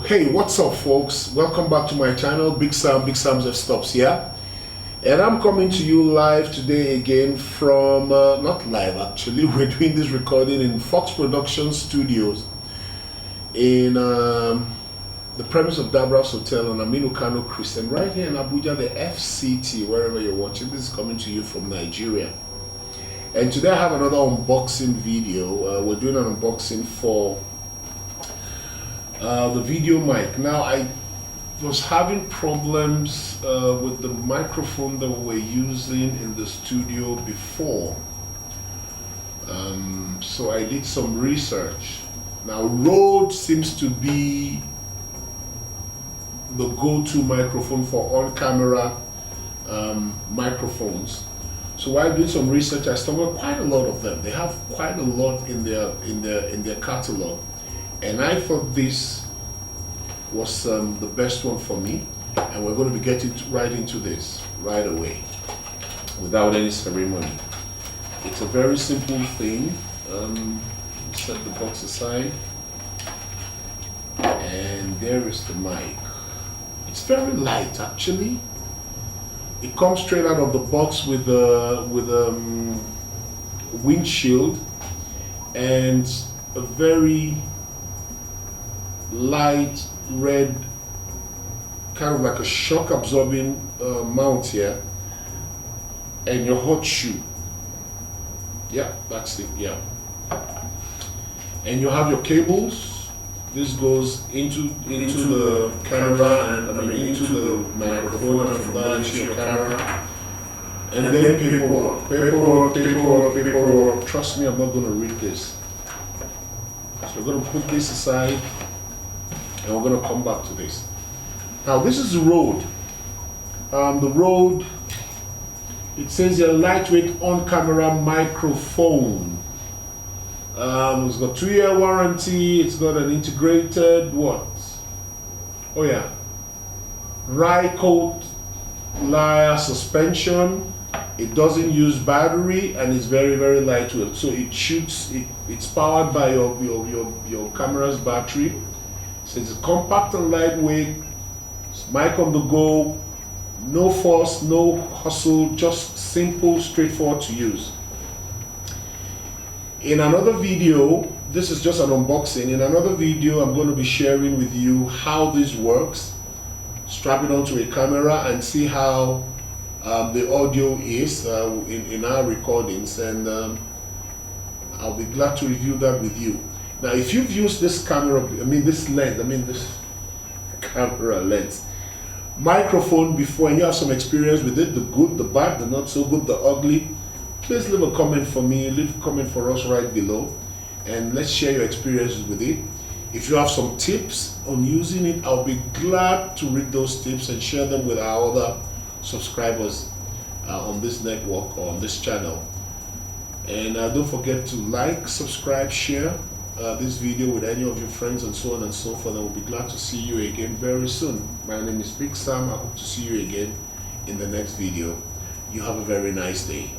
Hey, what's up folks? Welcome back to my channel, Bigsamsfstops here. And I'm coming to you live today again from, not live actually, we're doing this recording in Fox Production Studios in the premise of Dabras Hotel on Aminu Kano Christian, right here in Abuja, the FCT, wherever you're watching. This is coming to you from Nigeria. And today I have another unboxing video. We're doing an unboxing for the video mic. Now I was having problems with the microphone that we were using in the studio before, so I did some research. Now Rode seems to be the go-to microphone for on-camera microphones. So while doing some research, I stumbled quite a lot of them. They have quite a lot in their catalog. And I thought this was the best one for me, and we're going to be getting right into this right away without any ceremony. It's a very simple thing. Set the box aside, and there is the mic. It's very light actually. It comes straight out of the box with a windshield and a very light red, kind of like a shock absorbing mount here, and your hot shoe. Yeah, that's it. Yeah, and you have your cables. This goes into the camera, and into the microphone, and from that into your camera. And then paperwork. Trust me, I'm not going to read this. So we're going to put this aside, and we're going to come back to this. Now this is the Rode. The Rode, it says a lightweight on-camera microphone. It's got 2-year warranty. It's got an integrated what? Oh yeah, Rycote lyre suspension. It doesn't use battery, and it's very, very lightweight. So it shoots. It's powered by your camera's battery. So it's compact and lightweight. It's mic on the go. No fuss, no hustle. Just simple, straightforward to use. In another video, this is just an unboxing. In another video, I'm going to be sharing with you how this works. Strap it onto a camera and see how the audio is in our recordings, and I'll be glad to review that with you. Now, if you've used this camera, this camera lens microphone before, and you have some experience with it, the good, the bad, the not so good, the ugly, please leave a comment for me, leave a comment for us right below, and let's share your experiences with it. If you have some tips on using it, I'll be glad to read those tips and share them with our other subscribers on this network or on this channel. And don't forget to like, subscribe, share this video with any of your friends, and so on and so forth. I will be glad to see you again very soon. My name is Big Sam. I hope to see you again in the next video. You have a very nice day.